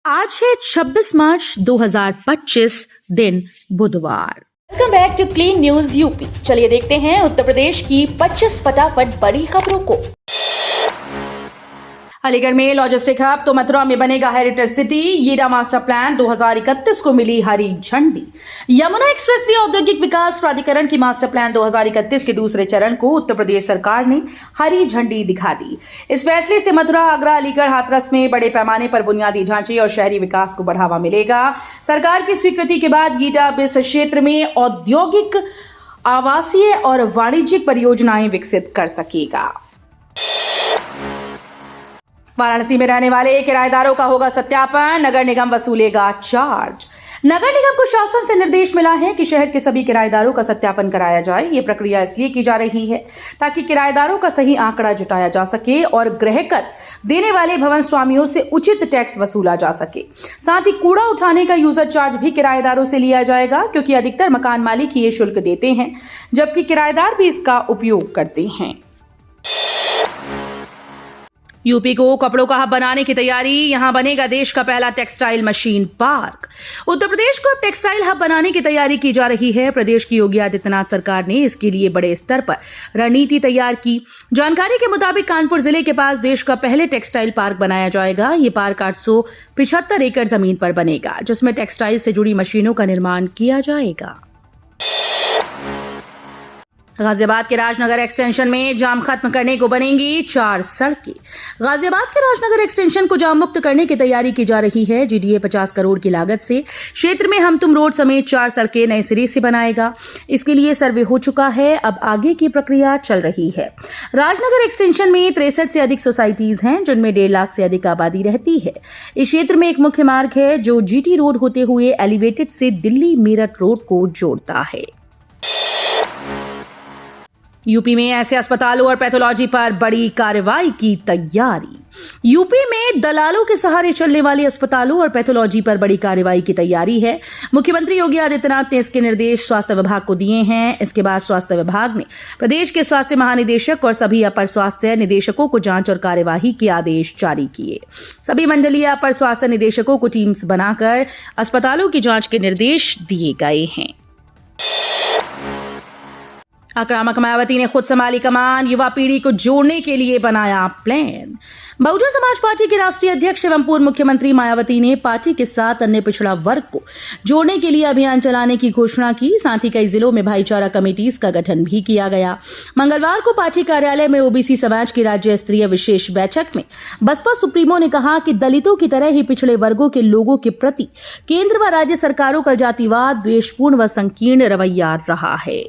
आज है 26 मार्च 2025 दिन बुधवार। Welcome back to Clean News UP. चलिए देखते हैं उत्तर प्रदेश की 25 फटाफट बड़ी खबरों को। अलीगढ़ में लॉजिस्टिक हब तो मथुरा में बनेगा हेरिटेज सिटी। येरा मास्टर प्लान 2031 को मिली हरी झंडी। यमुना एक्सप्रेसवे औद्योगिक विकास प्राधिकरण की मास्टर प्लान 2031 के दूसरे चरण को उत्तर प्रदेश सरकार ने हरी झंडी दिखा दी। इस फैसले से मथुरा, आगरा, अलीगढ़, हाथरस में बड़े पैमाने पर बुनियादी ढांचे और शहरी विकास को बढ़ावा मिलेगा। सरकार की स्वीकृति के बाद येरा अब इस क्षेत्र में औद्योगिक, आवासीय और वाणिज्यिक परियोजनाएं विकसित कर सकेगा। वाराणसी में रहने वाले किराएदारों का होगा सत्यापन, नगर निगम वसूलेगा चार्ज। नगर निगम को शासन से निर्देश मिला है कि शहर के सभी किराएदारों का सत्यापन कराया जाए। ये प्रक्रिया इसलिए की जा रही है ताकि किराएदारों का सही आंकड़ा जुटाया जा सके और गृह कर देने वाले भवन स्वामियों से उचित टैक्स वसूला जा सके। साथ ही कूड़ा उठाने का यूजर चार्ज भी किराएदारों से लिया जाएगा, क्योंकि अधिकतर मकान मालिक ये शुल्क देते हैं जबकि किराएदार भी इसका उपयोग करते हैं। यूपी को कपड़ों का हब बनाने की तैयारी। यहां बनेगा देश का पहला textile machine park. Uttar Pradesh को टेक्सटाइल हब बनाने की तैयारी की जा रही है। प्रदेश की योगी आदित्यनाथ सरकार ने इसके लिए बड़े स्तर पर रणनीति तैयार की। जानकारी के मुताबिक कानपुर जिले के पास देश का पहले टेक्सटाइल पार्क बनाया जाएगा। ये पार्क 875 एकड़ जमीन पर बनेगा, जिसमें टेक्सटाइल से जुड़ी मशीनों का निर्माण किया जाएगा। गाजियाबाद के राजनगर एक्सटेंशन में जाम खत्म करने को बनेंगी 4 सड़कें। गाजियाबाद के राजनगर एक्सटेंशन को जाम मुक्त करने की तैयारी की जा रही है। जीडीए 50 करोड़ की लागत से क्षेत्र में हम तुम रोड समेत 4 सड़कें नए सिरे से बनाएगा। इसके लिए सर्वे हो चुका है, अब आगे की प्रक्रिया चल रही है। राजनगर एक्सटेंशन में 63 से अधिक सोसाइटीज हैं, जिनमें 1.5 लाख से अधिक आबादी रहती है। इस क्षेत्र में एक मुख्य मार्ग है जो जीटी रोड होते हुए एलिवेटेड से दिल्ली मेरठ रोड को जोड़ता है। यूपी में ऐसे अस्पतालों और पैथोलॉजी पर बड़ी कार्रवाई की तैयारी। यूपी में दलालों के सहारे चलने वाले अस्पतालों और पैथोलॉजी पर बड़ी कार्रवाई की तैयारी है। मुख्यमंत्री योगी आदित्यनाथ ने इसके निर्देश स्वास्थ्य विभाग को दिए हैं। इसके बाद स्वास्थ्य विभाग ने प्रदेश के स्वास्थ्य महानिदेशक और सभी अपर स्वास्थ्य निदेशकों को जांच और कार्यवाही के आदेश जारी किए। सभी मंडलीय अपर स्वास्थ्य निदेशकों को टीम्स बनाकर अस्पतालों की जांच के निर्देश दिए गए हैं। आक्रामक मायावती ने खुद संभाली कमान। युवा पीढ़ी को जोड़ने के लिए बनाया प्लान। बहुजन समाज पार्टी के राष्ट्रीय अध्यक्ष एवं पूर्व मुख्यमंत्री मायावती ने पार्टी के साथ अन्य पिछड़ा वर्ग को जोड़ने के लिए अभियान चलाने की घोषणा की। साथ ही कई जिलों में भाईचारा कमेटीज का गठन भी किया गया। मंगलवार को पार्टी कार्यालय में ओबीसी समाज की राज्य स्तरीय विशेष बैठक में बसपा सुप्रीमो ने कहा कि दलितों की तरह ही पिछड़े वर्गों के लोगों के प्रति केंद्र व राज्य सरकारों का जातिवाद, द्वेषपूर्ण व संकीर्ण रवैया रहा है।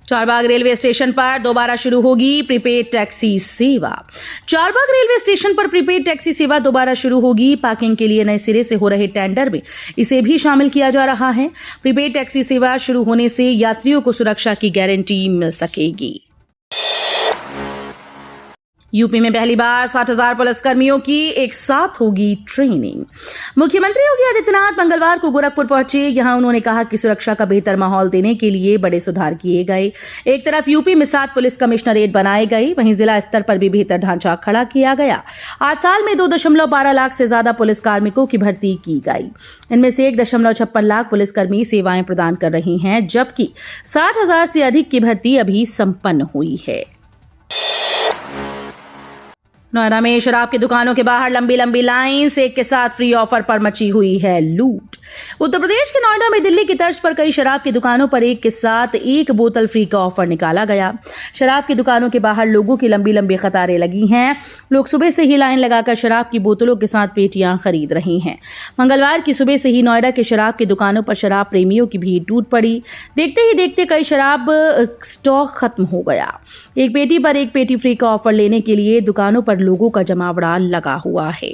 चारबाग रेलवे स्टेशन पर दोबारा शुरू होगी प्रीपेड टैक्सी सेवा। चारबाग रेलवे स्टेशन पर प्रीपेड टैक्सी सेवा दोबारा शुरू होगी। पार्किंग के लिए नए सिरे से हो रहे टेंडर में इसे भी शामिल किया जा रहा है। प्रीपेड टैक्सी सेवा शुरू होने से यात्रियों को सुरक्षा की गारंटी मिल सकेगी। यूपी में पहली बार 60,000 पुलिसकर्मियों की एक साथ होगी ट्रेनिंग। मुख्यमंत्री योगी आदित्यनाथ मंगलवार को गोरखपुर पहुंचे। यहां उन्होंने कहा कि सुरक्षा का बेहतर माहौल देने के लिए बड़े सुधार किए गए। एक तरफ यूपी में 7 पुलिस कमिश्नरेट बनाए गए, वहीं जिला स्तर पर भी बेहतर ढांचा खड़ा किया गया। आज साल में 2.12 लाख से ज्यादा पुलिस कार्मिकों की भर्ती की गई। इनमें से 1.56 लाख पुलिसकर्मी सेवाएं प्रदान कर रही हैं, जबकि 60,000 से अधिक की भर्ती अभी संपन्न हुई है। नोएडा में शराब की दुकानों के बाहर लंबी लंबी लाइन्स, एक के साथ फ्री ऑफर पर मची हुई है लूट। उत्तर प्रदेश के नोएडा में दिल्ली की तर्ज पर कई शराब की दुकानों पर एक के साथ एक बोतल फ्री का ऑफर निकाला गया। शराब की दुकानों के बाहर लोगों की लंबी लंबी कतारें लगी हैं। लोग सुबह से ही लाइन लगाकर शराब की बोतलों के साथ पेटियां खरीद रहे हैं। मंगलवार की सुबह से ही नोएडा के शराब की दुकानों पर शराब प्रेमियों की भीड़ टूट पड़ी। देखते ही देखते कई शराब स्टॉक खत्म हो गया। एक पेटी पर एक पेटी फ्री का ऑफर लेने के लिए दुकानों पर लोगों का जमावड़ा लगा हुआ है।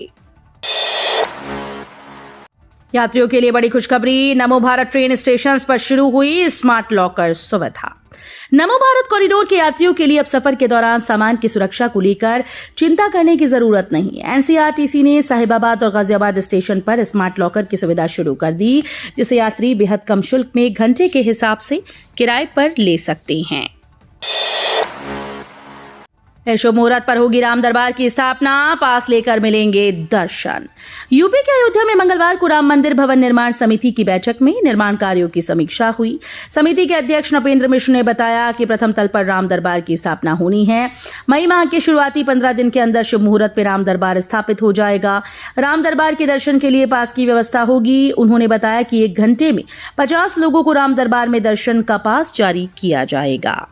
यात्रियों के लिए बड़ी खुशखबरी। नमो भारत ट्रेन स्टेशन पर शुरू हुई स्मार्ट लॉकर सुविधा। नमो भारत कॉरिडोर के यात्रियों के लिए अब सफर के दौरान सामान की सुरक्षा को लेकर चिंता करने की जरूरत नहीं। एनसीआरटीसी ने साहिबाबाद और गाजियाबाद स्टेशन पर स्मार्ट लॉकर की सुविधा शुरू कर दी, जिसे यात्री बेहद कम शुल्क में घंटे के हिसाब से किराए पर ले सकते हैं। शुभ मुहूर्त पर होगी राम दरबार की स्थापना, पास लेकर मिलेंगे दर्शन। यूपी के अयोध्या में मंगलवार को राम मंदिर भवन निर्माण समिति की बैठक में निर्माण कार्यों की समीक्षा हुई। समिति के अध्यक्ष नपेंद्र मिश्र ने बताया कि प्रथम तल पर राम दरबार की स्थापना होनी है। मई माह के शुरुआती 15 दिन के अंदर शुभ मुहूर्त में राम दरबार स्थापित हो जाएगा। राम दरबार के दर्शन के लिए पास की व्यवस्था होगी। उन्होंने बताया कि 1 घंटे में 50 लोगों को राम दरबार में दर्शन का पास जारी किया जाएगा।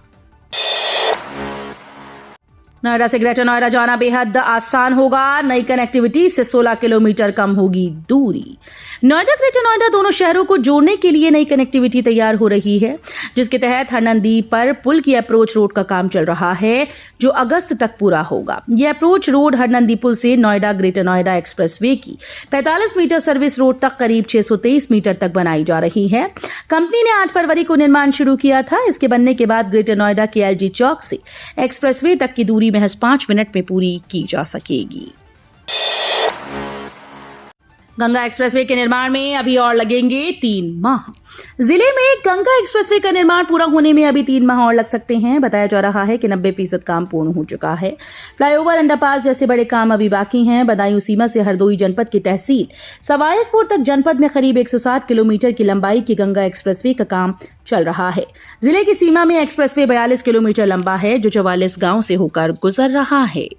नोएडा से ग्रेटर नोएडा जाना बेहद आसान होगा। नई कनेक्टिविटी से 16 किलोमीटर कम होगी दूरी। नोएडा ग्रेटर नोएडा दोनों शहरों को जोड़ने के लिए नई कनेक्टिविटी तैयार हो रही है, जिसके तहत हरनंदी पर पुल की अप्रोच रोड का काम चल रहा है, जो अगस्त तक पूरा होगा। यह अप्रोच रोड हरनंदी पुल से नोएडा ग्रेटर नोएडा एक्सप्रेसवे की 45 मीटर सर्विस रोड तक करीब 623 मीटर तक बनाई जा रही है। कंपनी ने 8 फरवरी को निर्माण शुरू किया था। इसके बनने के बाद ग्रेटर नोएडा के एलजी चौक से एक्सप्रेसवे तक की दूरी महज 5 मिनट में पूरी की जा सकेगी। गंगा एक्सप्रेसवे के निर्माण में अभी और लगेंगे 3 माह। जिले में गंगा एक्सप्रेसवे का निर्माण पूरा होने में अभी 3 माह और लग सकते हैं। बताया जा रहा है कि 90% काम पूर्ण हो चुका है। फ्लाईओवर, अंडरपास जैसे बड़े काम अभी बाकी हैं। बदायूं सीमा से हरदोई जनपद की तहसील सवायकपुर तक जनपद में करीब 160 किलोमीटर की लंबाई की गंगा एक्सप्रेसवे का काम चल रहा है। जिले की सीमा में एक्सप्रेसवे 42 किलोमीटर लंबा है, जो 44 गांव से होकर गुजर रहा है।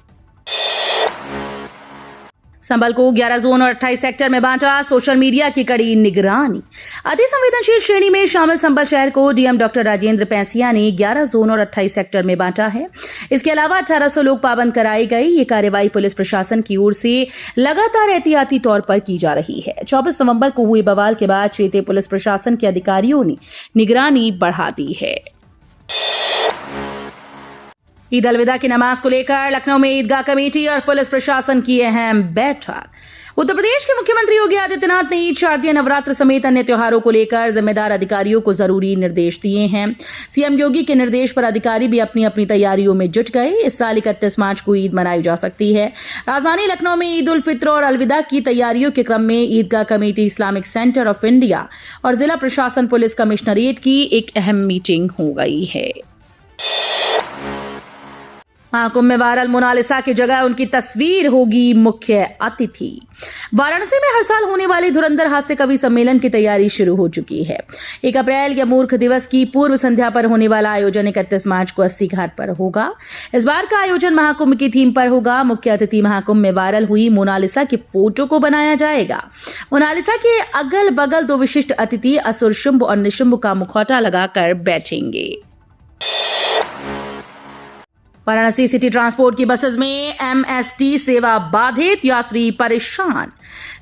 संभल को 11 जोन और 28 सेक्टर में बांटा, सोशल मीडिया की कड़ी निगरानी। अति संवेदनशील श्रेणी में शामिल संभल शहर को डीएम डॉक्टर राजेंद्र पैंसिया ने 11 जोन और 28 सेक्टर में बांटा है। इसके अलावा 1800 लोग पाबंद कराई गई। ये कार्रवाई पुलिस प्रशासन की ओर से लगातार एहतियाती तौर पर की जा रही है। 24 नवंबर को हुए बवाल के बाद क्षेत्रीय पुलिस प्रशासन के अधिकारियों ने निगरानी बढ़ा दी है। ईद अलविदा की नमाज को लेकर लखनऊ में ईदगाह कमेटी और पुलिस प्रशासन की अहम बैठक। उत्तर प्रदेश के मुख्यमंत्री योगी आदित्यनाथ ने ईद, शारदीय नवरात्र समेत अन्य त्योहारों को लेकर जिम्मेदार अधिकारियों को जरूरी निर्देश दिए हैं। सीएम योगी के निर्देश पर अधिकारी भी अपनी अपनी तैयारियों में जुट गए। इस साल 31 मार्च को ईद मनाई जा सकती है। राजधानी लखनऊ में ईद उल फित्र और अलविदा की तैयारियों के क्रम में Idgah committee, Islamic centre of India और जिला प्रशासन पुलिस कमिश्नरेट की एक अहम मीटिंग हो गई है। महाकुंभ में वायरल मोनालिसा की जगह उनकी तस्वीर होगी मुख्य अतिथि। वाराणसी में हर साल होने वाले धुरंधर हास्य कवि सम्मेलन की तैयारी शुरू हो चुकी है। 1 अप्रैल या मूर्ख दिवस की पूर्व संध्या पर होने वाला आयोजन 31 मार्च को 80 घाट पर होगा। इस बार का आयोजन महाकुंभ की थीम पर होगा। मुख्य अतिथि महाकुंभ में वायरल हुई मोनालिसा की फोटो को बनाया जाएगा। मोनालिसा के अगल बगल 2 विशिष्ट अतिथि असुर शुंभ और निशुंभ का मुखौटा लगाकर बैठेंगे। वाराणसी सिटी ट्रांसपोर्ट की बसेस में एमएसटी सेवा बाधित, यात्री परेशान।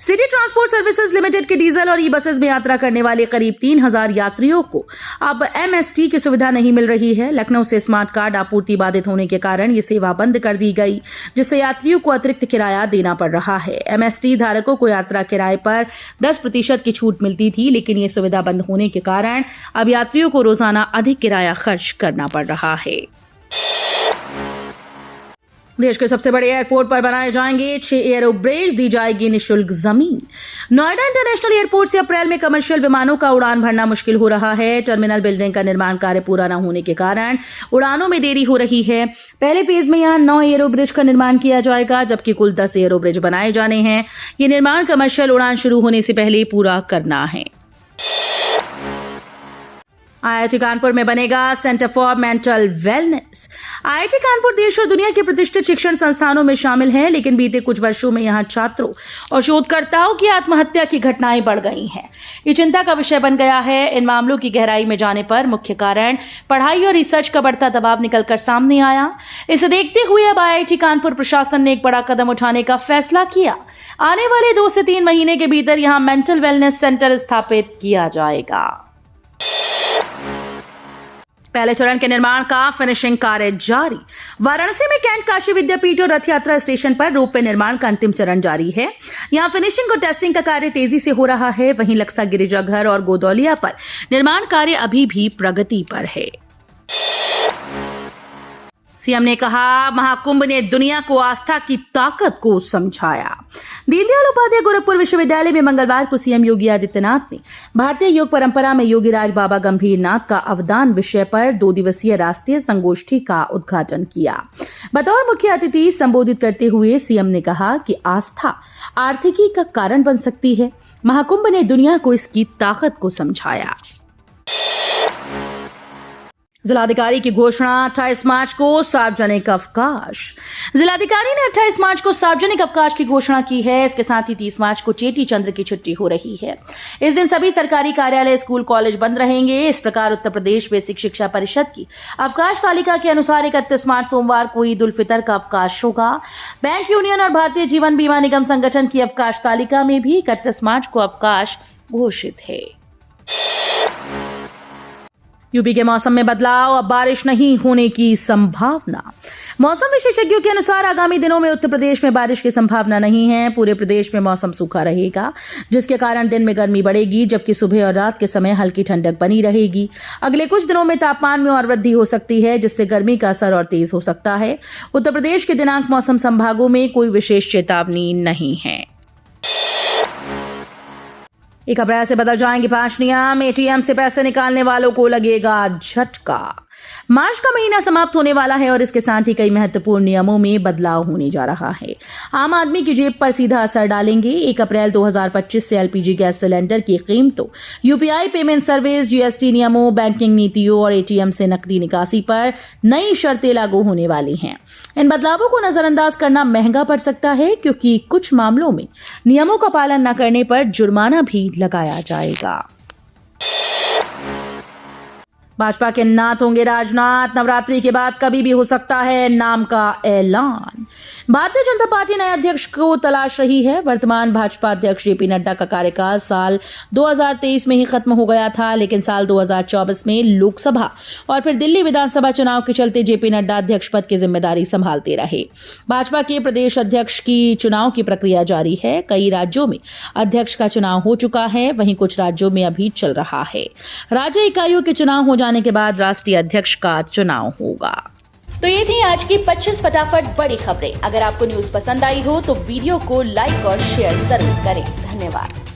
सिटी ट्रांसपोर्ट सर्विसेज लिमिटेड के डीजल और ई बसेस में यात्रा करने वाले करीब 3000 यात्रियों को अब एमएसटी की सुविधा नहीं मिल रही है। लखनऊ से स्मार्ट कार्ड आपूर्ति बाधित होने के कारण ये सेवा बंद कर दी गई, जिससे यात्रियों को अतिरिक्त किराया देना पड़ रहा है। एमएसटी धारकों को यात्रा किराए पर 10% की छूट मिलती थी, लेकिन ये सुविधा बंद होने के कारण अब यात्रियों को रोजाना अधिक किराया खर्च करना पड़ रहा है। देश के सबसे बड़े एयरपोर्ट पर बनाए जाएंगे 6 एयरोब्रिज, दी जाएगी निःशुल्क जमीन। नोएडा इंटरनेशनल एयरपोर्ट से अप्रैल में कमर्शियल विमानों का उड़ान भरना मुश्किल हो रहा है। टर्मिनल बिल्डिंग का निर्माण कार्य पूरा न होने के कारण उड़ानों में देरी हो रही है। पहले फेज में यहां 9 एयरोब्रिज का निर्माण किया जाएगा, जबकि कुल 10 एयरोब्रिज बनाए जाने हैं। ये निर्माण कमर्शियल उड़ान शुरू होने से पहले पूरा करना है। आईआईटी कानपुर में बनेगा centre for mental wellness. IIT Kanpur देश और दुनिया के प्रतिष्ठित शिक्षण संस्थानों में शामिल है, लेकिन बीते कुछ वर्षों में यहां छात्रों और शोधकर्ताओं की आत्महत्या की घटनाएं बढ़ गई हैं। ये चिंता का विषय बन गया है। इन मामलों की गहराई में जाने पर मुख्य कारण पढ़ाई और रिसर्च का बढ़ता दबाव निकलकर सामने आया। इसे देखते हुए अब आईआईटी कानपुर प्रशासन ने एक बड़ा कदम उठाने का फैसला किया। आने वाले 2 से 3 महीने के भीतर यहां मेंटल वेलनेस सेंटर स्थापित किया जाएगा। पहले चरण के निर्माण का फिनिशिंग कार्य जारी। वाराणसी में कैंट काशी विद्यापीठ और रथ यात्रा स्टेशन पर रोपवे निर्माण का अंतिम चरण जारी है। यहां फिनिशिंग और टेस्टिंग का कार्य तेजी से हो रहा है। वहीं लक्सा गिरिजाघर और गोदौलिया पर निर्माण कार्य अभी भी प्रगति पर है। सीएम ने कहा, महाकुंभ ने दुनिया को आस्था की ताकत को समझाया। दीनदयाल उपाध्याय गोरखपुर विश्वविद्यालय में मंगलवार को सीएम योगी आदित्यनाथ ने भारतीय योग परंपरा में योगीराज बाबा गंभीर नाथ का अवदान विषय पर 2 दिवसीय राष्ट्रीय संगोष्ठी का उद्घाटन किया। बतौर मुख्य अतिथि संबोधित करते हुए सीएम ने कहा कि आस्था आर्थिकी का कारण बन सकती है। महाकुंभ ने दुनिया को इसकी ताकत को समझाया। जिलाधिकारी की घोषणा, 28 मार्च को सार्वजनिक अवकाश। जिलाधिकारी ने 28 मार्च को सार्वजनिक अवकाश की घोषणा की है। इसके साथ ही 30 मार्च को चेटी चंद्र की छुट्टी हो रही है। इस दिन सभी सरकारी कार्यालय, स्कूल, कॉलेज बंद रहेंगे। इस प्रकार उत्तर प्रदेश बेसिक शिक्षा परिषद की अवकाश तालिका के अनुसार 31 मार्च सोमवार को ईद उल फितर का अवकाश होगा। बैंक यूनियन और भारतीय जीवन बीमा निगम संगठन की अवकाश तालिका में भी 31 मार्च को अवकाश घोषित है। यूपी के मौसम में बदलाव, अब बारिश नहीं होने की संभावना। मौसम विशेषज्ञों के अनुसार आगामी दिनों में उत्तर प्रदेश में बारिश की संभावना नहीं है। पूरे प्रदेश में मौसम सूखा रहेगा, जिसके कारण दिन में गर्मी बढ़ेगी, जबकि सुबह और रात के समय हल्की ठंडक बनी रहेगी। अगले कुछ दिनों में तापमान में और वृद्धि हो सकती है, जिससे गर्मी का असर और तेज हो सकता है। उत्तर प्रदेश के दिनांक मौसम संभागों में कोई विशेष चेतावनी नहीं है। 1 अप्रैल से बदल जाएंगे 5 नियम। एटीएम से पैसे निकालने वालों को लगेगा झटका। मार्च का महीना समाप्त होने वाला है और इसके साथ ही कई महत्वपूर्ण नियमों में बदलाव होने जा रहा है। आम आदमी की जेब पर सीधा असर डालेंगे। 1 अप्रैल 2025 से एलपीजी गैस सिलेंडर की कीमतों, यूपीआई पेमेंट सर्विस, जीएसटी नियमों, बैंकिंग नीतियों और एटीएम से नकदी निकासी पर नई शर्तें लागू होने वाली हैं। इन बदलावों को नजरअंदाज करना महंगा पड़ सकता है, क्योंकि कुछ मामलों में नियमों का पालन न करने पर जुर्माना भी लगाया जाएगा। भाजपा के नाथ होंगे राजनाथ। नवरात्रि के बाद कभी भी हो सकता है नाम का ऐलान। भारतीय जनता पार्टी नए अध्यक्ष को तलाश रही है। वर्तमान भाजपा अध्यक्ष जेपी नड्डा का कार्यकाल साल 2023 में ही खत्म हो गया था, लेकिन साल 2024 में लोकसभा और फिर दिल्ली विधानसभा चुनाव के चलते जेपी नड्डा अध्यक्ष पद की जिम्मेदारी संभालते रहे। भाजपा के प्रदेश अध्यक्ष की चुनाव की प्रक्रिया जारी है। कई राज्यों में अध्यक्ष का चुनाव हो चुका है, वहीं कुछ राज्यों में अभी चल रहा है। राज्य इकाइयों के चुनाव हो जाने के बाद राष्ट्रीय अध्यक्ष का चुनाव होगा। तो ये थी आज की 25 फटाफट बड़ी खबरें। अगर आपको न्यूज पसंद आई हो तो वीडियो को लाइक और शेयर जरूर करें। धन्यवाद।